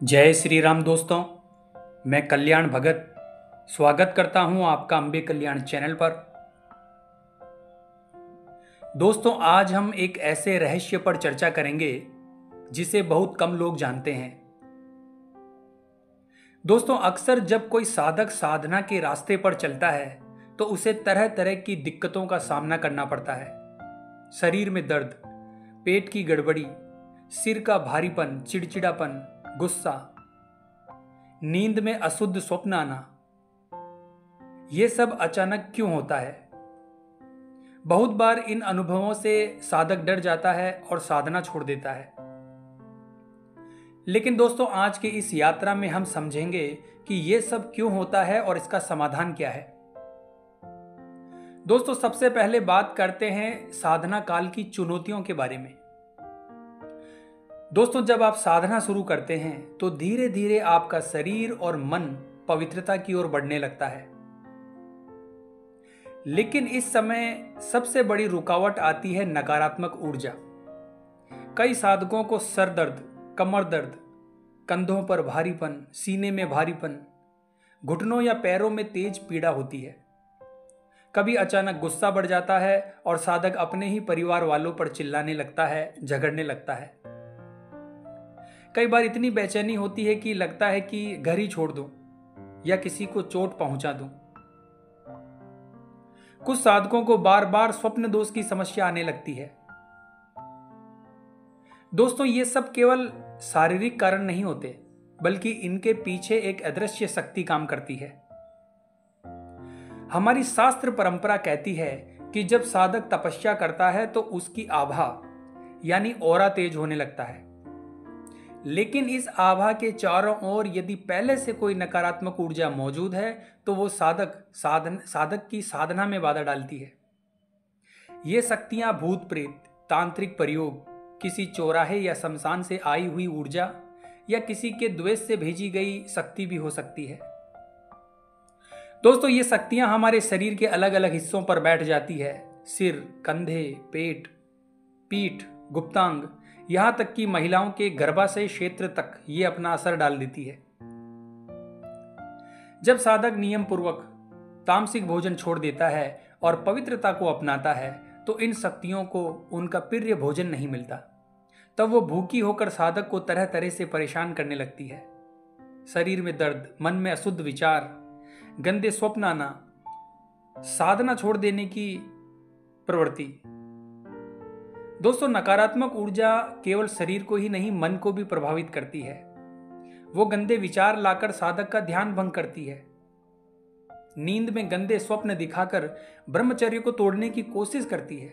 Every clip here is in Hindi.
जय श्री राम दोस्तों। मैं कल्याण भगत स्वागत करता हूं आपका अंबे कल्याण चैनल पर। दोस्तों, आज हम एक ऐसे रहस्य पर चर्चा करेंगे जिसे बहुत कम लोग जानते हैं। दोस्तों, अक्सर जब कोई साधक साधना के रास्ते पर चलता है तो उसे तरह तरह की दिक्कतों का सामना करना पड़ता है। शरीर में दर्द, पेट की गड़बड़ी, सिर का भारीपन, चिड़चिड़ापन, गुस्सा, नींद में अशुद्ध स्वप्न आना, यह सब अचानक क्यों होता है? बहुत बार इन अनुभवों से साधक डर जाता है और साधना छोड़ देता है। लेकिन दोस्तों, आज की इस यात्रा में हम समझेंगे कि यह सब क्यों होता है और इसका समाधान क्या है। दोस्तों, सबसे पहले बात करते हैं साधना काल की चुनौतियों के बारे में। दोस्तों, जब आप साधना शुरू करते हैं तो धीरे धीरे आपका शरीर और मन पवित्रता की ओर बढ़ने लगता है। लेकिन इस समय सबसे बड़ी रुकावट आती है नकारात्मक ऊर्जा। कई साधकों को सर दर्द, कमर दर्द, कंधों पर भारीपन, सीने में भारीपन, घुटनों या पैरों में तेज पीड़ा होती है। कभी अचानक गुस्सा बढ़ जाता है और साधक अपने ही परिवार वालों पर चिल्लाने लगता है, झगड़ने लगता है। कई बार इतनी बेचैनी होती है कि लगता है कि घर ही छोड़ दूं या किसी को चोट पहुंचा दूं। कुछ साधकों को बार बार स्वप्न दोष की समस्या आने लगती है। दोस्तों, ये सब केवल शारीरिक कारण नहीं होते, बल्कि इनके पीछे एक अदृश्य शक्ति काम करती है। हमारी शास्त्र परंपरा कहती है कि जब साधक तपस्या करता है तो उसकी आभा यानी ऑरा तेज होने लगता है। लेकिन इस आभा के चारों ओर यदि पहले से कोई नकारात्मक ऊर्जा मौजूद है तो वो साधक की साधना में बाधा डालती है। ये शक्तियां भूत प्रेत, तांत्रिक प्रयोग, किसी चौराहे या शमशान से आई हुई ऊर्जा या किसी के द्वेष से भेजी गई शक्ति भी हो सकती है। दोस्तों, ये शक्तियां हमारे शरीर के अलग अलग हिस्सों पर बैठ जाती है। सिर, कंधे, पेट, पीठ, गुप्तांग, यहां तक कि महिलाओं के गर्भाशय क्षेत्र तक ये अपना असर डाल देती है। जब साधक नियम पूर्वक तामसिक भोजन छोड़ देता है और पवित्रता को अपनाता है तो इन शक्तियों को उनका प्रिय भोजन नहीं मिलता। तब वो भूखी होकर साधक को तरह तरह से परेशान करने लगती है। शरीर में दर्द, मन में अशुद्ध विचार, गंदे स्वप्न आना, साधना छोड़ देने की प्रवृत्ति। दोस्तों, नकारात्मक ऊर्जा केवल शरीर को ही नहीं, मन को भी प्रभावित करती है। वो गंदे विचार लाकर साधक का ध्यान भंग करती है। नींद में गंदे स्वप्न दिखाकर ब्रह्मचर्य को तोड़ने की कोशिश करती है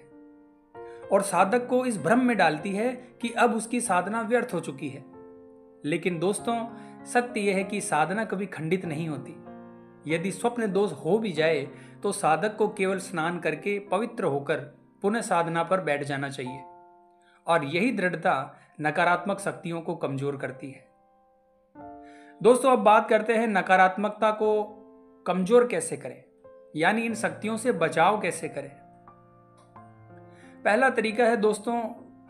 और साधक को इस भ्रम में डालती है कि अब उसकी साधना व्यर्थ हो चुकी है। लेकिन दोस्तों, सत्य यह है कि साधना कभी खंडित नहीं होती। यदि स्वप्न दोष हो भी जाए तो साधक को केवल स्नान करके पवित्र होकर पुनः साधना पर बैठ जाना चाहिए। और यही दृढ़ता नकारात्मक शक्तियों को कमजोर करती है। दोस्तों, अब बात करते हैं नकारात्मकता को कमजोर कैसे करें, यानी इन शक्तियों से बचाव कैसे करें। पहला तरीका है दोस्तों,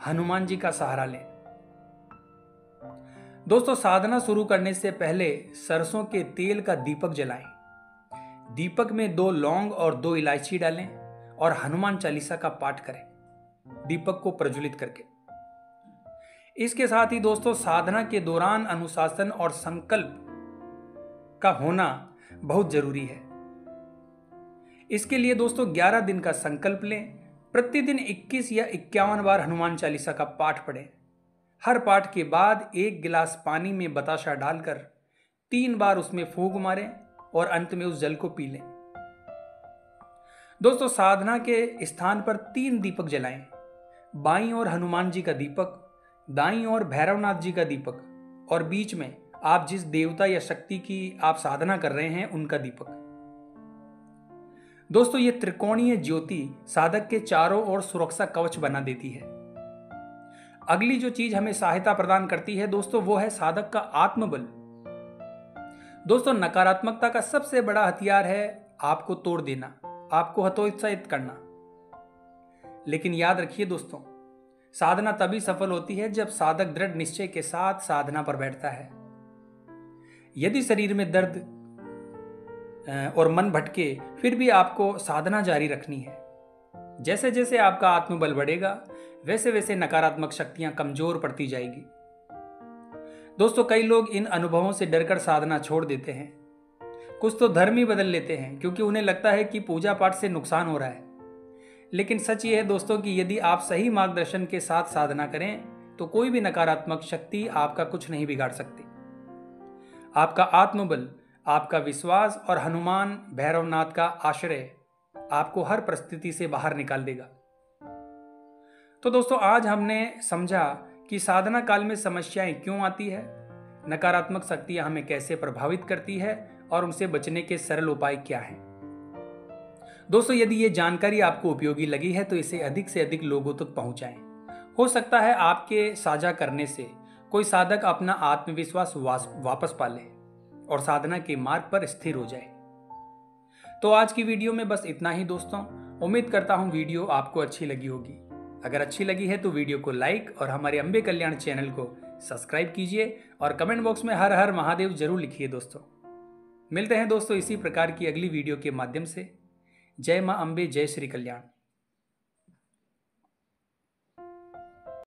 हनुमान जी का सहारा लें। दोस्तों, साधना शुरू करने से पहले सरसों के तेल का दीपक जलाएं। दीपक में 2 लौंग और 2 इलायची डालें और हनुमान चालीसा का पाठ करें, दीपक को प्रज्वलित करके। इसके साथ ही दोस्तों, साधना के दौरान अनुशासन और संकल्प का होना बहुत जरूरी है। इसके लिए दोस्तों 11 दिन का संकल्प लें। प्रतिदिन 21 या 51 बार हनुमान चालीसा का पाठ पढ़ें। हर पाठ के बाद 1 गिलास पानी में बताशा डालकर 3 बार उसमें फूंक मारें और अंत में उस जल को पी लें। दोस्तों, साधना के स्थान पर 3 दीपक जलाएं। बाईं ओर हनुमान जी का दीपक, दाईं ओर भैरवनाथ जी का दीपक और बीच में आप जिस देवता या शक्ति की आप साधना कर रहे हैं उनका दीपक। दोस्तों, ये त्रिकोणीय ज्योति साधक के चारों ओर सुरक्षा कवच बना देती है। अगली जो चीज हमें सहायता प्रदान करती है दोस्तों, वो है साधक का आत्मबल। दोस्तों, नकारात्मकता का सबसे बड़ा हथियार है आपको तोड़ देना, आपको हतोत्साहित करना। लेकिन याद रखिए दोस्तों, साधना तभी सफल होती है जब साधक दृढ़ निश्चय के साथ साधना पर बैठता है। यदि शरीर में दर्द और मन भटके फिर भी आपको साधना जारी रखनी है। जैसे जैसे आपका आत्मबल बढ़ेगा वैसे वैसे नकारात्मक शक्तियां कमजोर पड़ती जाएगी। दोस्तों, कई लोग इन अनुभवों से डरकर साधना छोड़ देते हैं। कुछ तो धर्म ही बदल लेते हैं क्योंकि उन्हें लगता है कि पूजा पाठ से नुकसान हो रहा है। लेकिन सच ये है दोस्तों कि यदि आप सही मार्गदर्शन के साथ साधना करें तो कोई भी नकारात्मक शक्ति आपका कुछ नहीं बिगाड़ सकती। आपका आत्मबल, आपका विश्वास और हनुमान भैरवनाथ का आश्रय आपको हर परिस्थिति से बाहर निकाल देगा। तो दोस्तों, आज हमने समझा कि साधना काल में समस्याएं क्यों आती है, नकारात्मक शक्तियां हमें कैसे प्रभावित करती है और उनसे बचने के सरल उपाय क्या हैं। दोस्तों, यदि ये जानकारी आपको उपयोगी लगी है तो इसे अधिक से अधिक लोगों तक पहुंचाएं। हो सकता है आपके साझा करने से कोई साधक अपना आत्मविश्वास वापस पा ले और साधना के मार्ग पर स्थिर हो जाए। तो आज की वीडियो में बस इतना ही दोस्तों। उम्मीद करता हूं वीडियो आपको अच्छी लगी होगी। अगर अच्छी लगी है तो वीडियो को लाइक और हमारे अंबे कल्याण चैनल को सब्सक्राइब कीजिए और कमेंट बॉक्स में हर हर महादेव जरूर लिखिए दोस्तों। मिलते हैं दोस्तों इसी प्रकार की अगली वीडियो के माध्यम से। जय मां अंबे, जय श्री कल्याण।